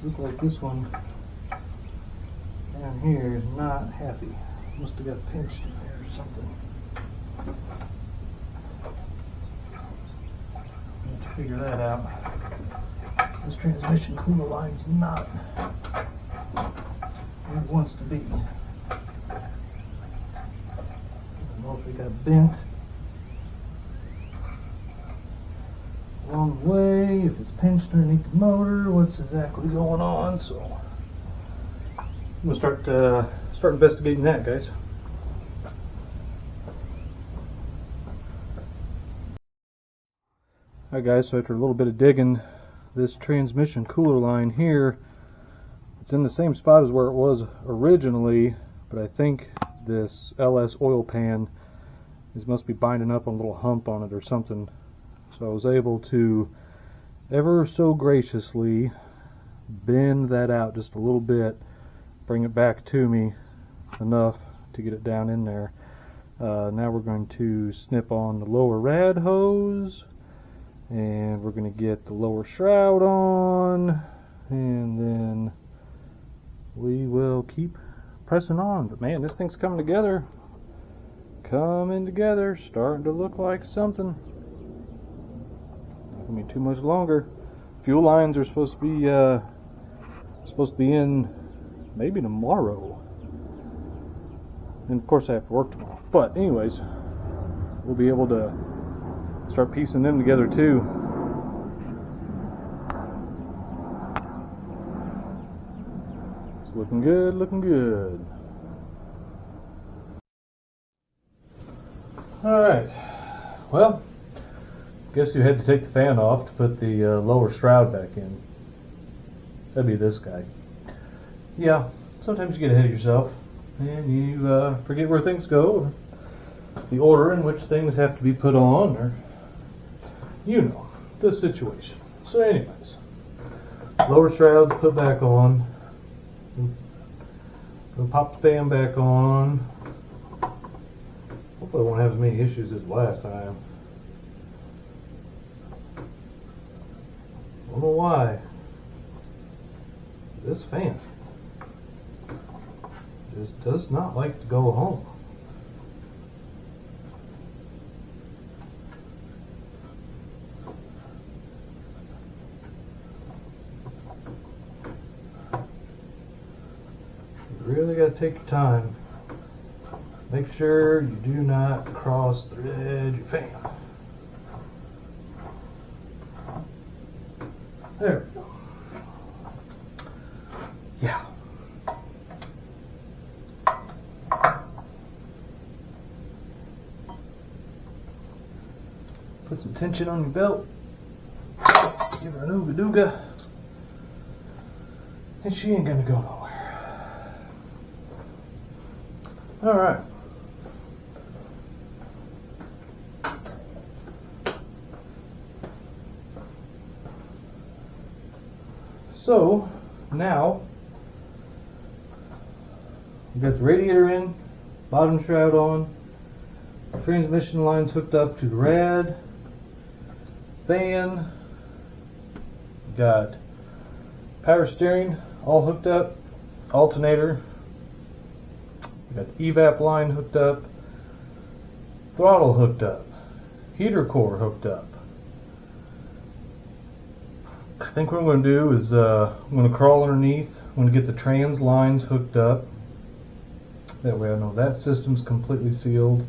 Looks like this one down here is not happy. Must have got pinched in there or something. Need to figure that out. This transmission cooler line's not where it wants to be. I don't know if it got bent along the way, if it's pinched underneath the motor, what's exactly going on. So I'm gonna start investigating that, guys. Alright guys, so after a little bit of digging, this transmission cooler line here, it's in the same spot as where it was originally, but I think this LS oil pan must be binding up on a little hump on it or something. So I was able to ever so graciously bend that out just a little bit, bring it back to me enough to get it down in there. Now we're going to snip on the lower rad hose, and we're going to get the lower shroud on, and then we will keep pressing on. But man, this thing's coming together, starting to look like something. Not gonna be too much longer. Fuel lines are supposed to be in maybe tomorrow, and of course I have to work tomorrow. But anyways, we'll be able to start piecing them together too. It's looking good, looking good. Alright, well, guess you had to take the fan off to put the lower shroud back in. That'd be this guy. Yeah, sometimes you get ahead of yourself and you forget where things go, the order in which things have to be put on, or you know, the situation. So anyways, lower shrouds put back on. Gonna pop the fan back on. Hopefully I won't have as many issues as last time. I don't know why. This fan just does not like to go home. You really got to take your time. Make sure you do not cross the edge of your fan. There we go. Yeah. Put some tension on your belt. Give her an ooga dooga. And she ain't gonna go nowhere. Alright. So now we've got the radiator in, bottom shroud on, transmission lines hooked up to the rad, fan, got power steering all hooked up, alternator, we got the evap line hooked up, throttle hooked up, heater core hooked up. I think what I'm going to do is I'm going to crawl underneath. I'm going to get the trans lines hooked up. That way I know that system's completely sealed.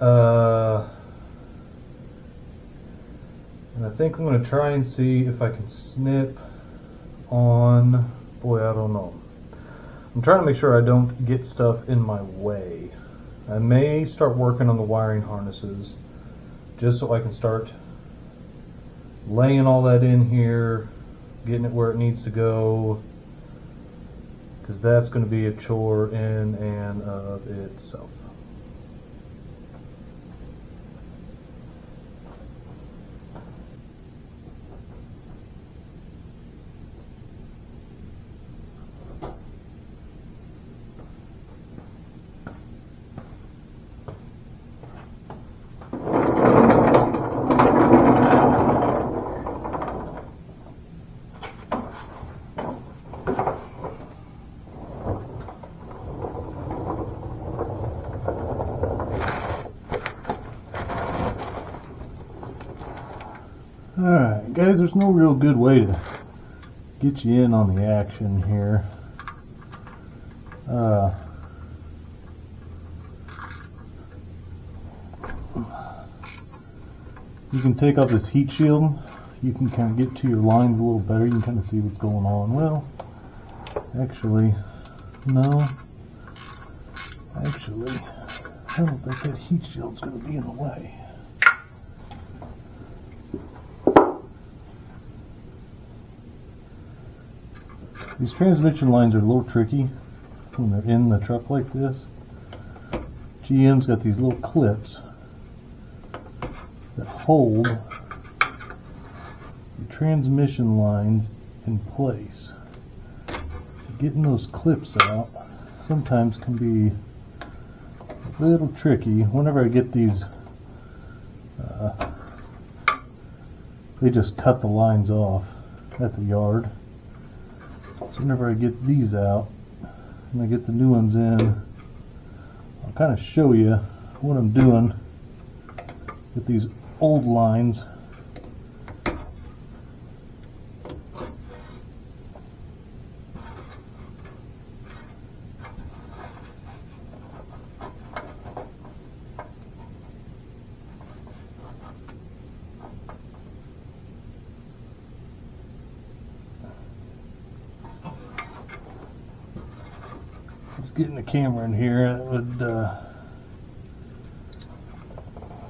And I think I'm going to try and see if I can snip on, boy, I don't know. I'm trying to make sure I don't get stuff in my way. I may start working on the wiring harnesses just so I can start laying all that in here, getting it where it needs to go, because that's going to be a chore in and of itself. Alright guys, there's no real good way to get you in on the action here. You can take off this heat shield. You can kind of get to your lines a little better. You can kind of see what's going on. Well, actually, no. Actually, I don't think that heat shield's going to be in the way. These transmission lines are a little tricky when they're in the truck like this. GM's got these little clips that hold your transmission lines in place. Getting those clips out sometimes can be a little tricky. Whenever I get these, they just cut the lines off at the yard. So whenever I get these out and I get the new ones in, I'll kind of show you what I'm doing with these old lines. Getting the camera in here, it would, I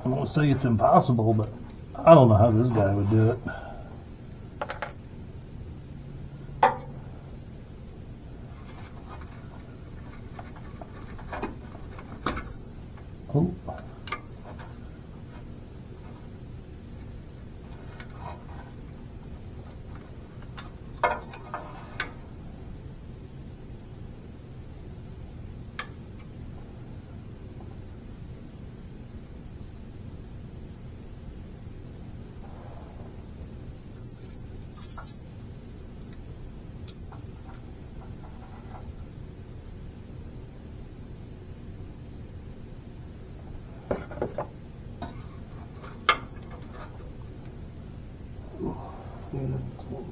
won't say it's impossible, but I don't know how this guy would do it. Oh.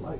Light.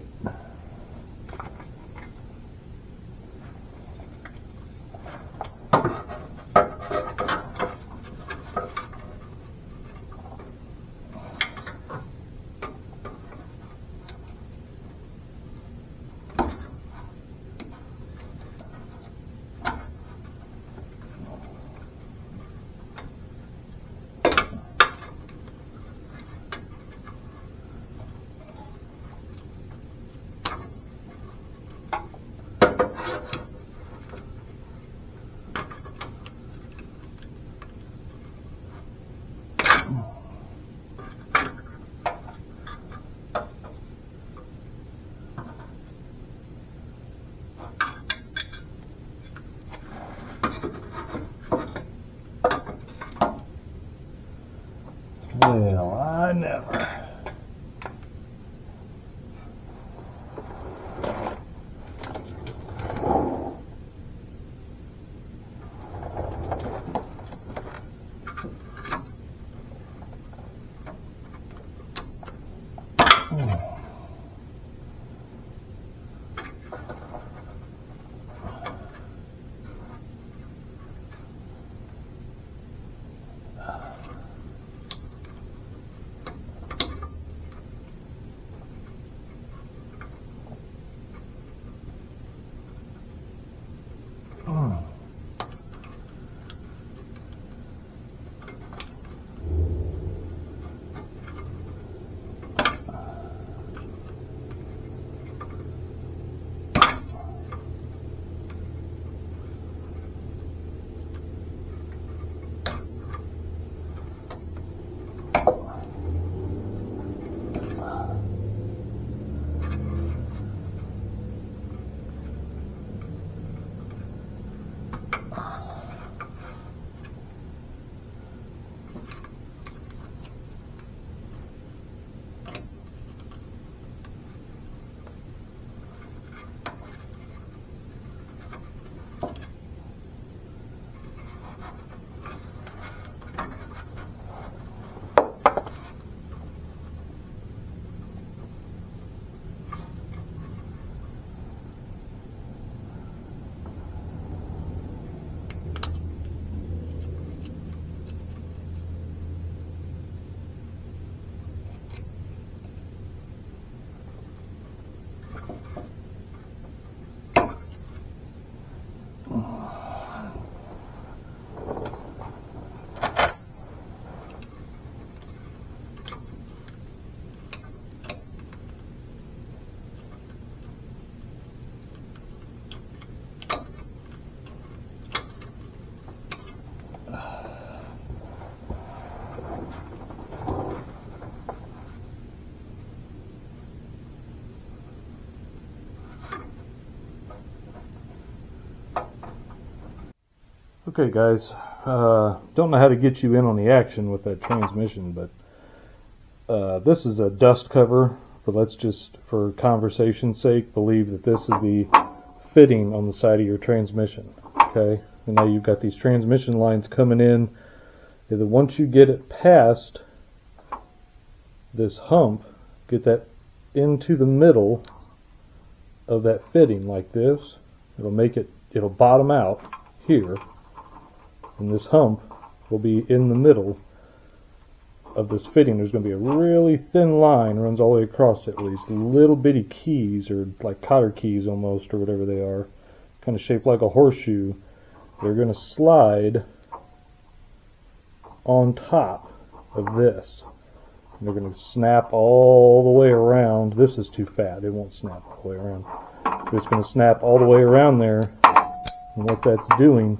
Well, I never. Okay guys, don't know how to get you in on the action with that transmission, but this is a dust cover, but let's just, for conversation's sake, believe that this is the fitting on the side of your transmission. Okay, and now you've got these transmission lines coming in. And once you get it past this hump, get that into the middle of that fitting like this, it'll bottom out here, and this hump will be in the middle of this fitting. There's going to be a really thin line runs all the way across it, with these little bitty keys, or like cotter keys almost, or whatever they are, kind of shaped like a horseshoe. They're going to slide on top of this. And they're going to snap all the way around. This is too fat, it won't snap all the way around. But it's going to snap all the way around there, and what that's doing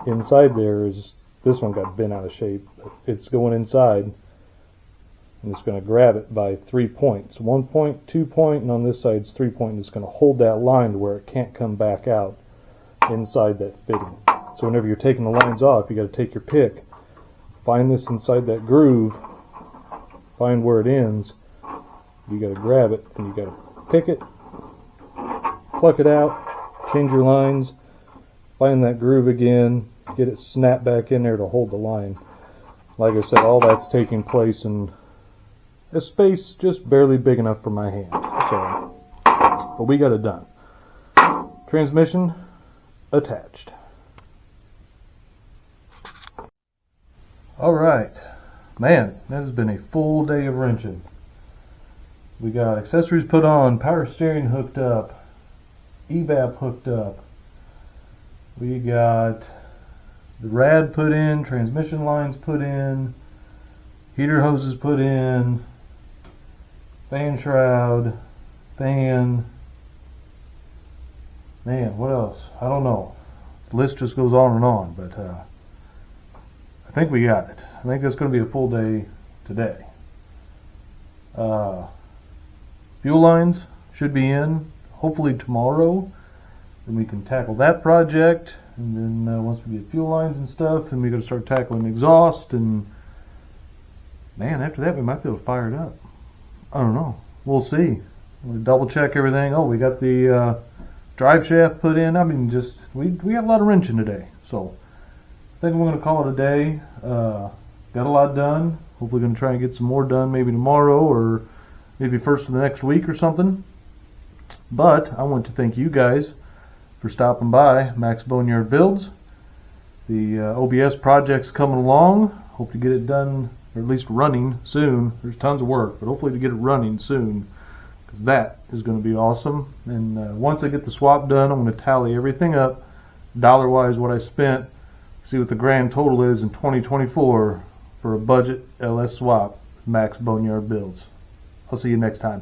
inside there is, this one got bent out of shape, but it's going inside and it's going to grab it by 3 points. 1 point, 2 point, and on this side it's 3 point, and it's going to hold that line to where it can't come back out inside that fitting. So whenever you're taking the lines off, you got to take your pick, find this inside that groove, find where it ends, you got to grab it and you got to pick it, pluck it out, change your lines, find that groove again, get it snapped back in there to hold the line. Like I said, all that's taking place in a space just barely big enough for my hand. So, but we got it done. Transmission attached. Alright, man, that has been a full day of wrenching. We got accessories put on, power steering hooked up, evap hooked up. We got the rad put in, transmission lines put in, heater hoses put in, fan shroud, fan. Man, what else? I don't know. The list just goes on and on, but I think we got it. I think that's going to be a full day today. Fuel lines should be in hopefully tomorrow. Then we can tackle that project, and then once we get fuel lines and stuff, then we got to start tackling exhaust, and man, after that we might be able to fire it up. I don't know. We'll see. We'll double check everything. Oh, we got the drive shaft put in. I mean, just we got a lot of wrenching today, so I think we're going to call it a day. Got a lot done. Hopefully going to try and get some more done maybe tomorrow, or maybe first of the next week or something. But I want to thank you guys for stopping by Max Boneyard Builds. The OBS project's coming along. Hope to get it done, or at least running soon. There's tons of work, but hopefully to get it running soon, because that is going to be awesome. And once I get the swap done, I'm going to tally everything up, dollar-wise what I spent, see what the grand total is in 2024 for a budget LS swap, Max Boneyard Builds. I'll see you next time.